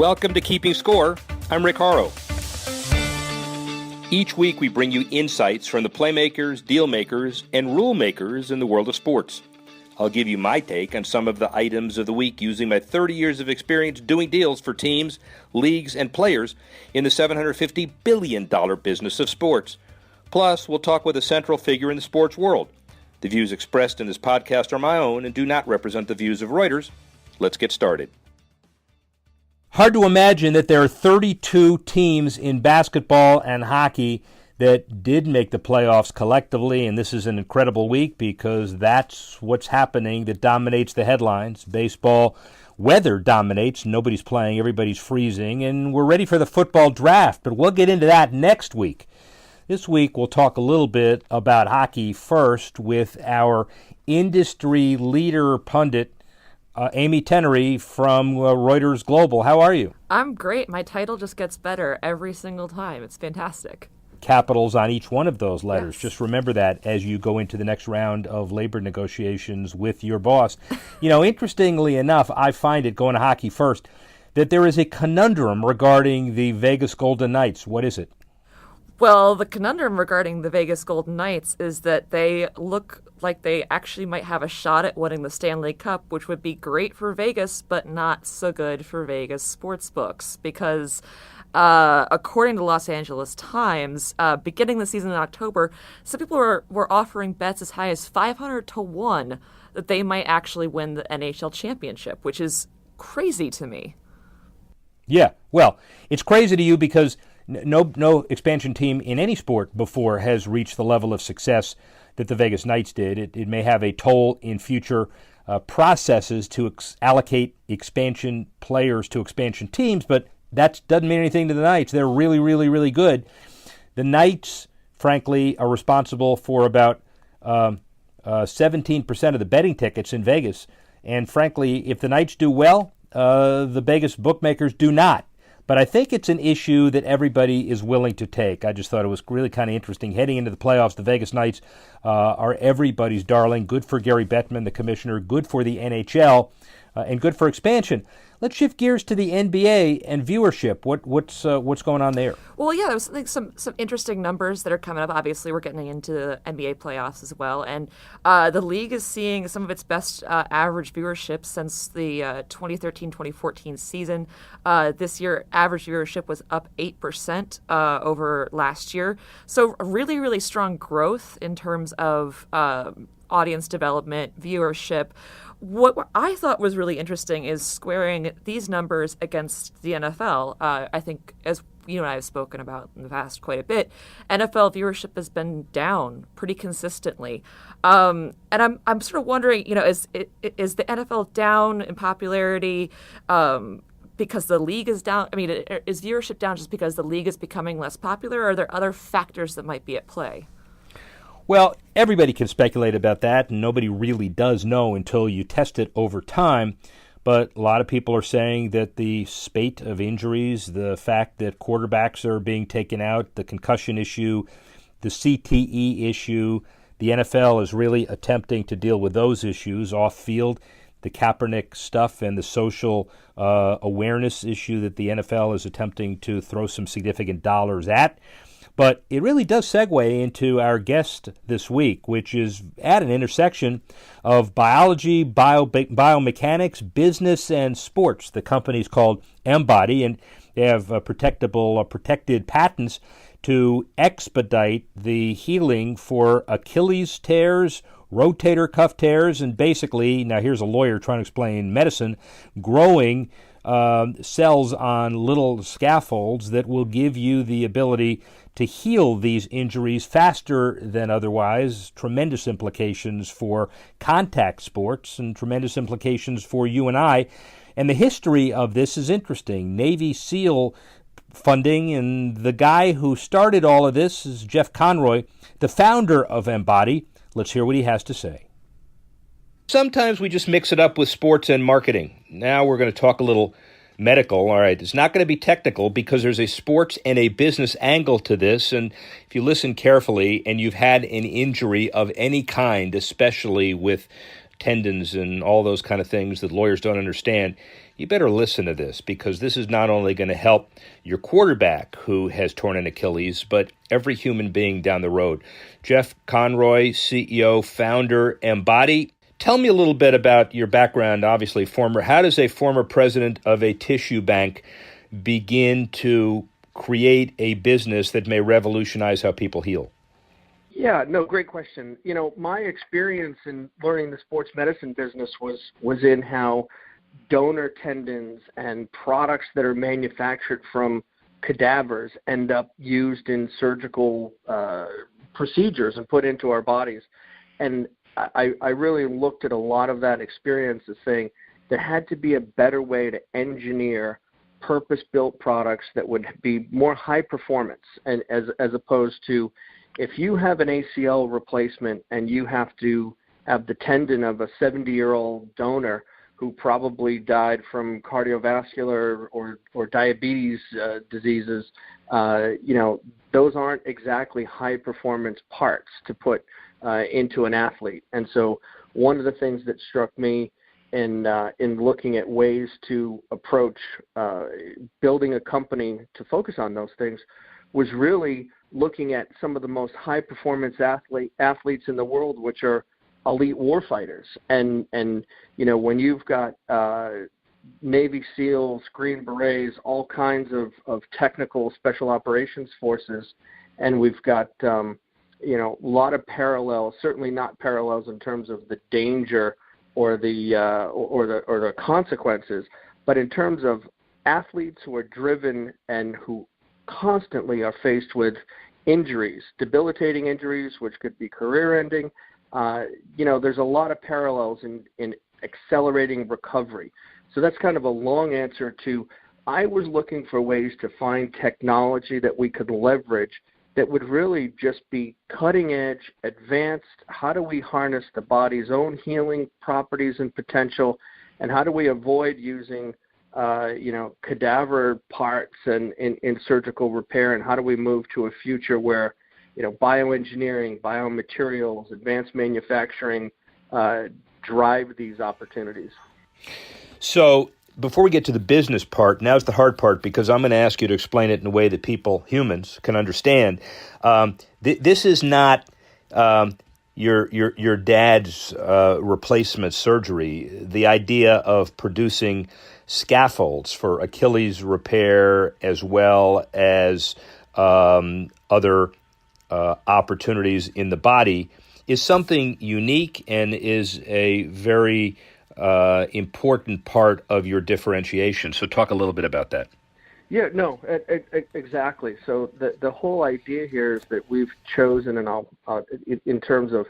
Welcome to Keeping Score. I'm Rick Horrow. Each week we bring you insights from the playmakers, deal makers, and rule makers in the world of sports. I'll give you my take on some of the items of the week using my 30 years of experience doing deals for teams, leagues, and players in the $750 billion business of sports. Plus, we'll talk with a central figure in the sports world. The views expressed in this podcast are my own and do not represent the views of Reuters. Let's get started. Hard to imagine that there are 32 teams in basketball and hockey that did make the playoffs collectively, and this is an incredible week because that's what's happening that dominates the headlines. Baseball weather dominates. Nobody's playing. Everybody's freezing, and we're ready for the football draft, but we'll get into that next week. This week, we'll talk a little bit about hockey first with our industry leader pundit, Amy Tenery from Reuters Global. How are you? I'm great. My title just gets better every single time. It's fantastic. Capitals on each one of those letters. Yes. Just remember that as you go into the next round of labor negotiations with your boss. Interestingly enough, I find it, going to hockey first, that there is a conundrum regarding the Vegas Golden Knights. What is it? Well, the conundrum regarding the Vegas Golden Knights is that they look like they actually might have a shot at winning the Stanley Cup, which would be great for Vegas, but not so good for Vegas sportsbooks because according to Los Angeles Times, beginning the season in October, some people were offering bets as high as 500 to 1 that they might actually win the NHL championship, which is crazy to me. Yeah, well, it's crazy to you because no expansion team in any sport before has reached the level of success that the Vegas Knights did. It may have a toll in future processes to allocate expansion players to expansion teams, but that doesn't mean anything to the Knights. They're really, really, really good. The Knights, frankly, are responsible for about 17% of the betting tickets in Vegas. And frankly, if the Knights do well, the Vegas bookmakers do not. But I think it's an issue that everybody is willing to take. I just thought it was really kind of interesting. Heading into the playoffs, the Vegas Knights are everybody's darling. Good for Gary Bettman, the commissioner. Good for the NHL, and good for expansion. Let's shift gears to the NBA and viewership. What's going on there? Well, yeah, there's some interesting numbers that are coming up. Obviously, we're getting into the NBA playoffs as well, and the league is seeing some of its best average viewership since the 2013-2014 season. This year, average viewership was up 8% over last year. So really, really strong growth in terms of audience development, viewership. What I thought was really interesting is squaring these numbers against the NFL. I think, as you and I have spoken about in the past quite a bit, NFL viewership has been down pretty consistently. And I'm sort of wondering, is the NFL down in popularity because the league is down? I mean, is viewership down just because the league is becoming less popular, or are there other factors that might be at play? Well, everybody can speculate about that, and nobody really does know until you test it over time. But a lot of people are saying that the spate of injuries, the fact that quarterbacks are being taken out, the concussion issue, the CTE issue, the NFL is really attempting to deal with those issues off-field, the Kaepernick stuff and the social awareness issue that the NFL is attempting to throw some significant dollars at. But it really does segue into our guest this week, which is at an intersection of biology, biomechanics, business, and sports. The company's called Embody, and they have protected patents to expedite the healing for Achilles tears, rotator cuff tears, and basically, now here's a lawyer trying to explain medicine, growing cells on little scaffolds that will give you the ability to heal these injuries faster than otherwise. Tremendous implications for contact sports and tremendous implications for you and I. And the history of this is interesting. Navy SEAL funding, and the guy who started all of this is Jeff Conroy, the founder of Embody. Let's hear what he has to say. Sometimes we just mix it up with sports and marketing. Now we're going to talk a little medical. All right, it's not going to be technical because there's a sports and a business angle to this. And if you listen carefully and you've had an injury of any kind, especially with tendons and all those kind of things that lawyers don't understand, you better listen to this, because this is not only going to help your quarterback who has torn an Achilles, but every human being down the road. Jeff Conroy, CEO, founder, Embody. Tell me a little bit about your background. Obviously, how does a former president of a tissue bank begin to create a business that may revolutionize how people heal? Yeah, no, great question. My experience in learning the sports medicine business was in how donor tendons and products that are manufactured from cadavers end up used in surgical procedures and put into our bodies. And I really looked at a lot of that experience as saying there had to be a better way to engineer purpose-built products that would be more high performance, and as opposed to, if you have an ACL replacement and you have to have the tendon of a 70-year-old donor who probably died from cardiovascular or diabetes diseases, those aren't exactly high-performance parts to put into an athlete. And so one of the things that struck me in looking at ways to approach building a company to focus on those things was really looking at some of the most high-performance athletes in the world, which are elite warfighters. And when you've got Navy SEALs, Green Berets, all kinds of technical special operations forces, and we've got a lot of parallels, certainly not parallels in terms of the danger or the consequences, but in terms of athletes who are driven and who constantly are faced with injuries, debilitating injuries, which could be career-ending. There's a lot of parallels in accelerating recovery. So that's kind of a long answer to, I was looking for ways to find technology that we could leverage that would really just be cutting edge, advanced. How do we harness the body's own healing properties and potential, and how do we avoid using cadaver parts and in surgical repair, and how do we move to a future where bioengineering, biomaterials, advanced manufacturing drive these opportunities. So before we get to the business part, now's the hard part, because I'm going to ask you to explain it in a way that humans can understand. This is not your dad's replacement surgery. The idea of producing scaffolds for Achilles repair as well as other opportunities in the body is something unique and is a very important part of your differentiation. So talk a little bit about that. Yeah, no, exactly. So the whole idea here is that we've chosen, and in terms of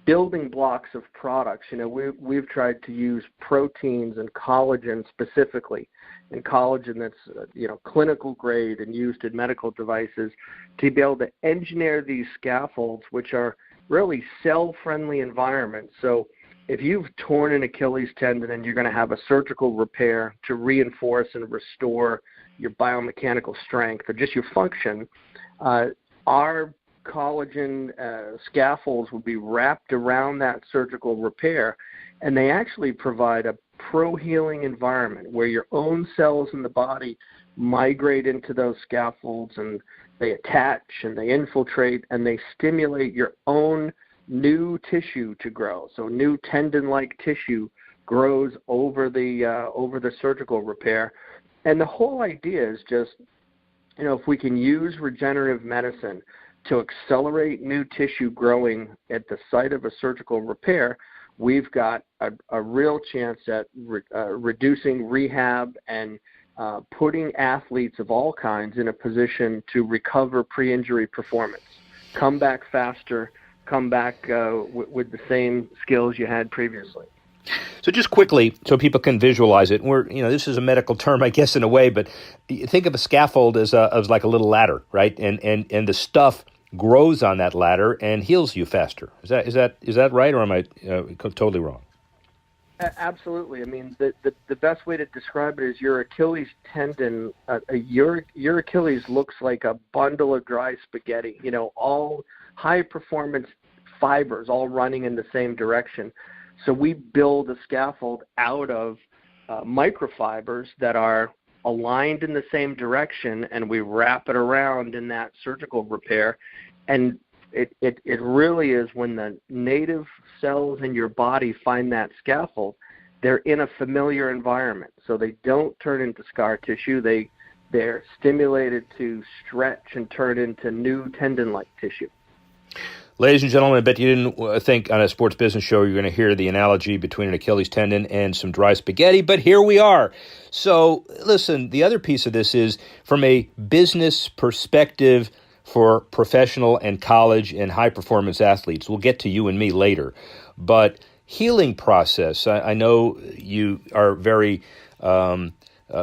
building blocks of products, we've tried to use proteins and collagen specifically, and collagen that's clinical grade and used in medical devices, to be able to engineer these scaffolds, which are really cell-friendly environments. So if you've torn an Achilles tendon and you're going to have a surgical repair to reinforce and restore your biomechanical strength or just your function, our collagen scaffolds will be wrapped around that surgical repair, and they actually provide a pro-healing environment where your own cells in the body migrate into those scaffolds, and they attach and they infiltrate and they stimulate your own new tissue to grow. So new tendon-like tissue grows over the surgical repair. And the whole idea is just, if we can use regenerative medicine to accelerate new tissue growing at the site of a surgical repair, we've got a real chance at reducing rehab and putting athletes of all kinds in a position to recover pre-injury performance, come back faster, come back with the same skills you had previously. So just quickly, so people can visualize it, this is a medical term, I guess, in a way, but think of a scaffold as like a little ladder, right? And the stuff grows on that ladder and heals you faster. Is that right, or am I totally wrong? Absolutely. I mean, the best way to describe it is your Achilles tendon. Your Achilles looks like a bundle of dry spaghetti. All high performance fibers all running in the same direction. So we build a scaffold out of microfibers that are aligned in the same direction, and we wrap it around in that surgical repair. And it really is, when the native cells in your body find that scaffold, they're in a familiar environment. So they don't turn into scar tissue. They're stimulated to stretch and turn into new tendon-like tissue. Ladies and gentlemen, I bet you didn't think on a sports business show you're going to hear the analogy between an Achilles tendon and some dry spaghetti, but here we are. So listen, the other piece of this is, from a business perspective for professional and college and high-performance athletes, we'll get to you and me later, but healing process, I know you are very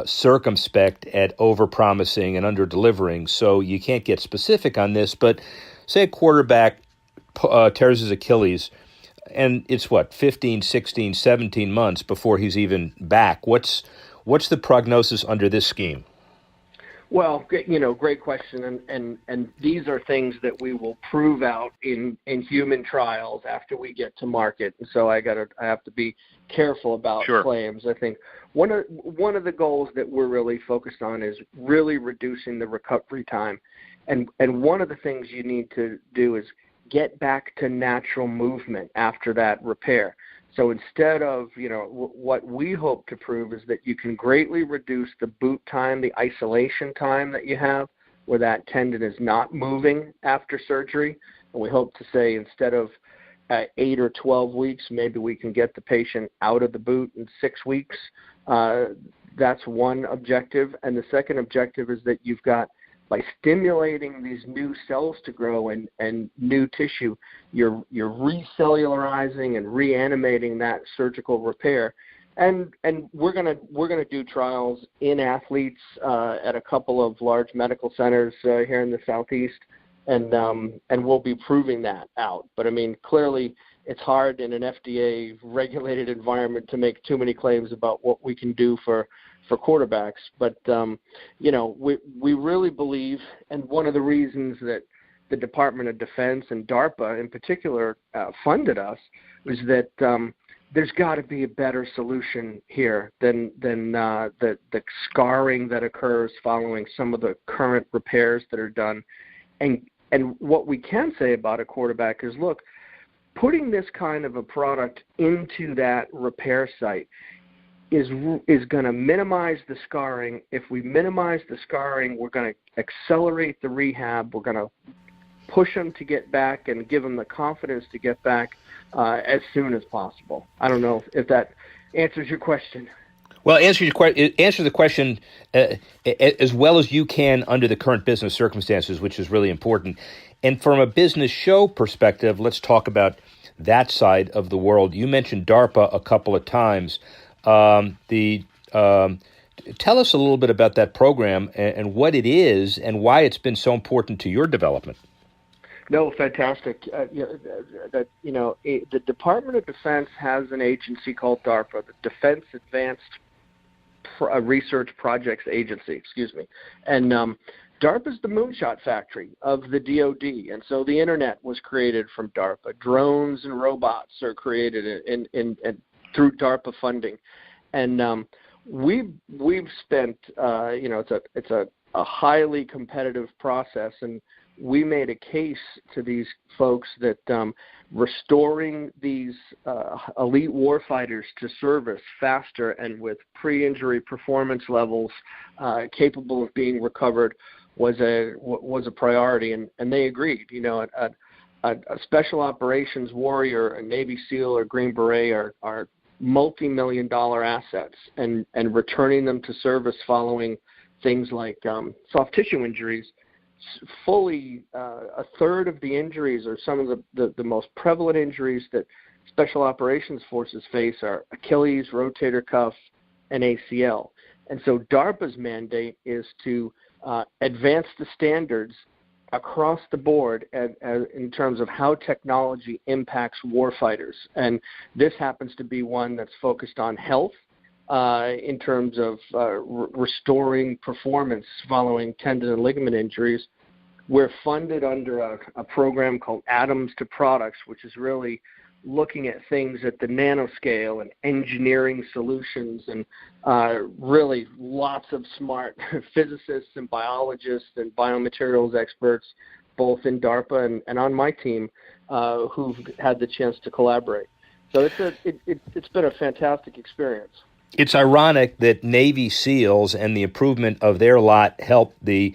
circumspect at over-promising and under-delivering, so you can't get specific on this, but say a quarterback tears his Achilles, and it's 15, 16, 17 months before he's even back. What's the prognosis under this scheme? Well, great question, and these are things that we will prove out in human trials after we get to market. And so I have to be careful about claims. I think one of the goals that we're really focused on is really reducing the recovery time, and one of the things you need to do is get back to natural movement after that repair. So instead of, what we hope to prove is that you can greatly reduce the boot time, the isolation time that you have, where that tendon is not moving after surgery. And we hope to say, instead of 8 or 12 weeks, maybe we can get the patient out of the boot in 6 weeks. That's one objective. And the second objective is that you've got, by stimulating these new cells to grow and new tissue, you're recellularizing and reanimating that surgical repair. And we're gonna do trials in athletes at a couple of large medical centers here in the Southeast, and we'll be proving that out. But I mean, clearly, it's hard in an FDA regulated environment to make too many claims about what we can do for quarterbacks. But, we really believe, and one of the reasons that the Department of Defense and DARPA in particular funded us was that there's got to be a better solution here than the scarring that occurs following some of the current repairs that are done. And what we can say about a quarterback is, look, putting this kind of a product into that repair site is going to minimize the scarring. If we minimize the scarring, we're going to accelerate the rehab. We're going to push them to get back and give them the confidence to get back as soon as possible. I don't know if that answers your question. Well, answer the question as well as you can under the current business circumstances, which is really important. And from a business show perspective, let's talk about that side of the world. You mentioned DARPA a couple of times. Tell us a little bit about that program and what it is and why it's been so important to your development. No, fantastic. The Department of Defense has an agency called DARPA, the Defense Advanced Research Projects Agency, and DARPA is the moonshot factory of the DoD, and so the internet was created from DARPA. Drones and robots are created in through DARPA funding, and we've spent it's a highly competitive process, and we made a case to these folks that restoring these elite warfighters to service faster and with pre-injury performance levels capable of being recovered was a priority, and they agreed. A special operations warrior, a Navy SEAL or Green Beret are multi-million-dollar assets, and returning them to service following things like soft tissue injuries. Fully a third of the injuries, or some of the most prevalent injuries that special operations forces face, are Achilles, rotator cuff, and ACL. And so DARPA's mandate is to advance the standards across the board in terms of how technology impacts warfighters. And this happens to be one that's focused on health in terms of restoring performance following tendon and ligament injuries. We're funded under a program called Atoms to Products, which is really looking at things at the nanoscale and engineering solutions, and really lots of smart physicists and biologists and biomaterials experts, both in DARPA and on my team, who've had the chance to collaborate. So it's been a fantastic experience. It's ironic that Navy SEALs and the improvement of their lot helped the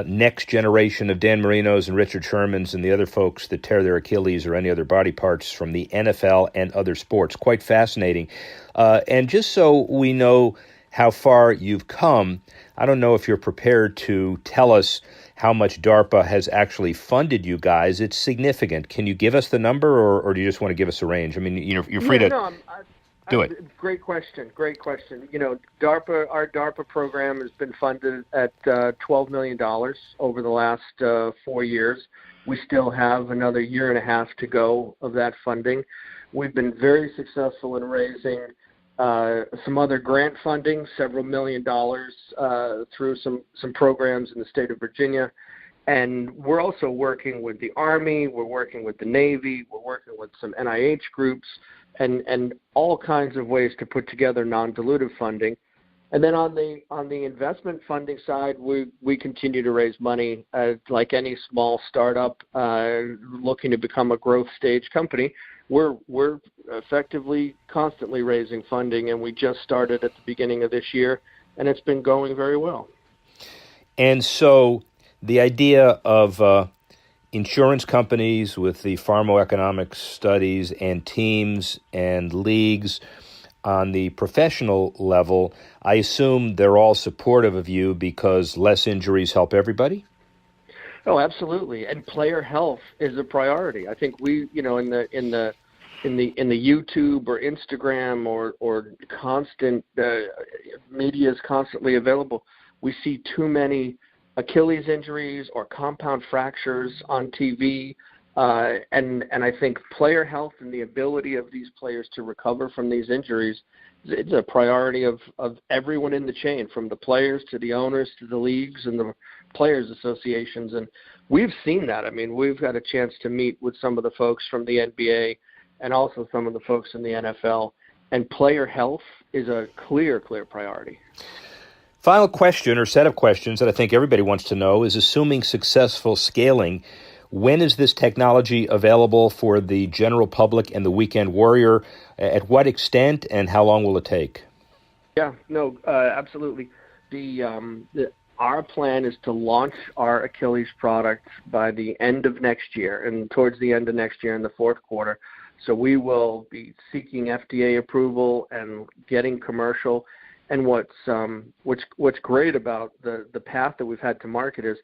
next generation of Dan Marinos and Richard Shermans and the other folks that tear their Achilles or any other body parts from the NFL and other sports. Quite fascinating. And just so we know how far you've come, I don't know if you're prepared to tell us how much DARPA has actually funded you guys. It's significant. Can you give us the number, or do you just want to give us a range? I mean, you're free to do it. Great question. Our DARPA program has been funded at $12 million over the last 4 years. We still have another year and a half to go of that funding. We've been very successful in raising some other grant funding, several $1 million through some programs in the state of Virginia. And we're also working with the Army, we're working with the Navy, we're working with some NIH groups, and all kinds of ways to put together non-dilutive funding. And then on the investment funding side, we continue to raise money like any small startup looking to become a growth stage company. We're effectively constantly raising funding, and we just started at the beginning of this year, and it's been going very well. And so the idea of insurance companies with the pharmacoeconomic studies and teams and leagues on the professional level, I assume they're all supportive of you because less injuries help everybody? Oh, absolutely. And player health is a priority. I think we, in the YouTube or Instagram or constant media is constantly available, we see too many Achilles injuries or compound fractures on TV, and I think player health and the ability of these players to recover from these injuries is a priority of everyone in the chain, from the players to the owners to the leagues and the players associations. And we've seen that. I mean, we've had a chance to meet with some of the folks from the NBA and also some of the folks in the NFL, and player health is a clear priority. Final question or set of questions that I think everybody wants to know is, assuming successful scaling, when is this technology available for the general public and the weekend warrior? At what extent, and how long will it take? Yeah, no, absolutely. Our plan is to launch our Achilles product by the end of next year, and towards the end of next year in the fourth quarter. So we will be seeking FDA approval and getting commercial. And what's great about the path that we've had to market is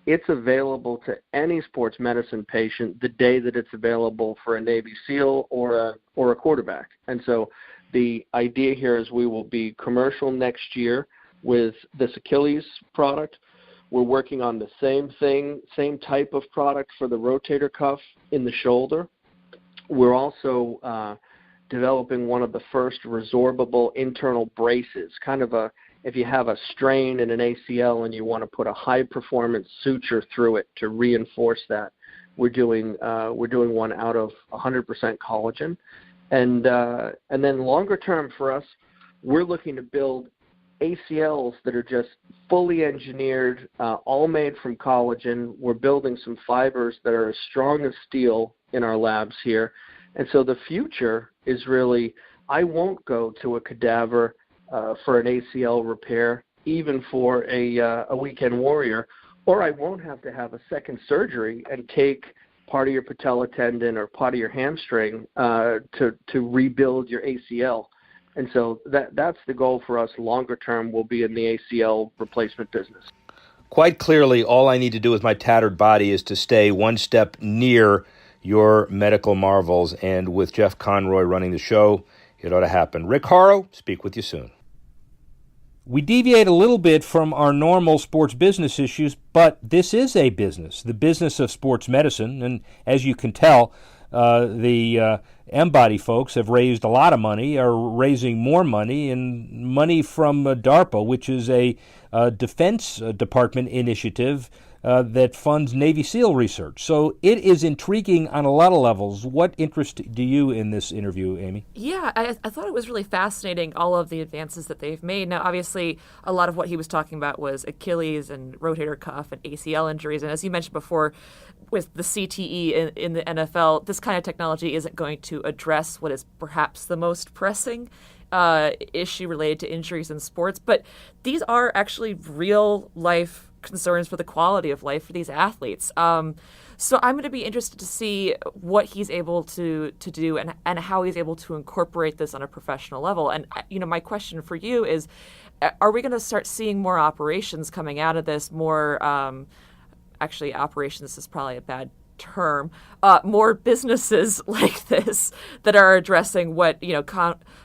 it's available to any sports medicine patient the day that it's available for a Navy SEAL or a quarterback. And so the idea here is we will be commercial next year with this Achilles product. We're working on the same type of product for the rotator cuff in the shoulder. We're also developing one of the first resorbable internal braces, kind of if you have a strain in an ACL and you want to put a high-performance suture through it to reinforce that. We're doing one out of 100% collagen. And then longer term for us, we're looking to build ACLs that are just fully engineered, all made from collagen. We're building some fibers that are as strong as steel in our labs here. And so the future is really, I won't go to a cadaver for an ACL repair, even for a weekend warrior, or I won't have to have a second surgery and take part of your patella tendon or part of your hamstring to rebuild your ACL. And so that's the goal for us longer term, will be in the ACL replacement business. Quite clearly, all I need to do with my tattered body is to stay one step near your medical marvels. And with Jeff Conroy running the show, it ought to happen. Rick Horrow, speak with you soon. We deviate a little bit from our normal sports business issues, but this is a business, the business of sports medicine. And as you can tell, the Embody folks have raised a lot of money, are raising more money, and money from DARPA, which is a Defense Department initiative that funds Navy SEAL research. So it is intriguing on a lot of levels. What interest do you in this interview, Amy? Yeah, I thought it was really fascinating, all of the advances that they've made. Now, obviously, a lot of what he was talking about was Achilles and rotator cuff and ACL injuries. And as you mentioned before, with the CTE in the NFL, this kind of technology isn't going to address what is perhaps the most pressing issue related to injuries in sports. But these are actually real life concerns for the quality of life for these athletes. So I'm going to be interested to see what he's able to do and how he's able to incorporate this on a professional level. And, my question for you is, are we going to start seeing more operations coming out of this, more, actually operations is probably a bad term, more businesses like this that are addressing what,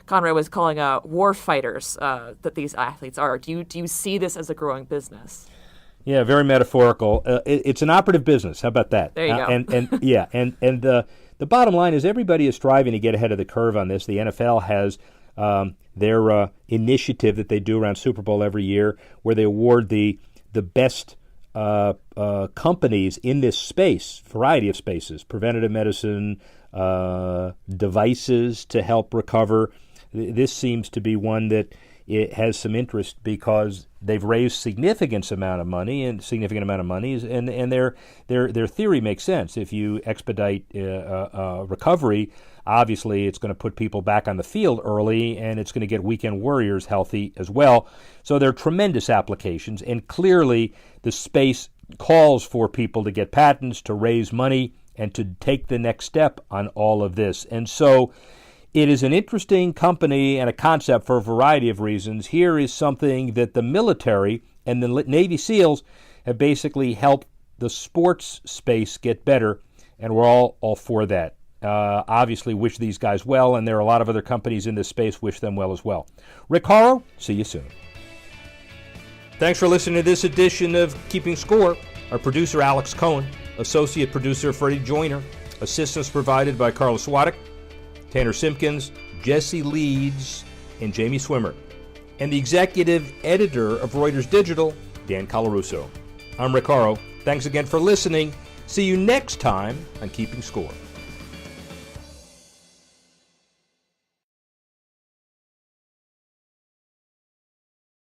Conrad was calling war fighters that these athletes are. Do you see this as a growing business? Yeah, very metaphorical. It's an operative business. How about that? There you go. And the bottom line is everybody is striving to get ahead of the curve on this. The NFL has their initiative that they do around Super Bowl every year, where they award the best companies in this space, variety of spaces, preventative medicine, devices to help recover. This seems to be one that it has some interest because they've raised significant amount of money, and their theory makes sense. If you expedite recovery, obviously it's going to put people back on the field early, and it's going to get weekend warriors healthy as well. So there are tremendous applications, and clearly the space calls for people to get patents, to raise money, and to take the next step on all of this. And so it is an interesting company and a concept for a variety of reasons. Here is something that the military and the Navy SEALs have basically helped the sports space get better, and we're all for that. Obviously wish these guys well, and there are a lot of other companies in this space wish them well as well. Rick Horrow, see you soon. Thanks for listening to this edition of Keeping Score. Our producer, Alex Cohen. Associate producer, Freddie Joyner. Assistance provided by Carla Swadek, Tanner Simpkins, Jesse Leeds, and Jamie Swimmer. And the executive editor of Reuters Digital, Dan Colarusso. I'm Rick Horrow. Thanks again for listening. See you next time on Keeping Score.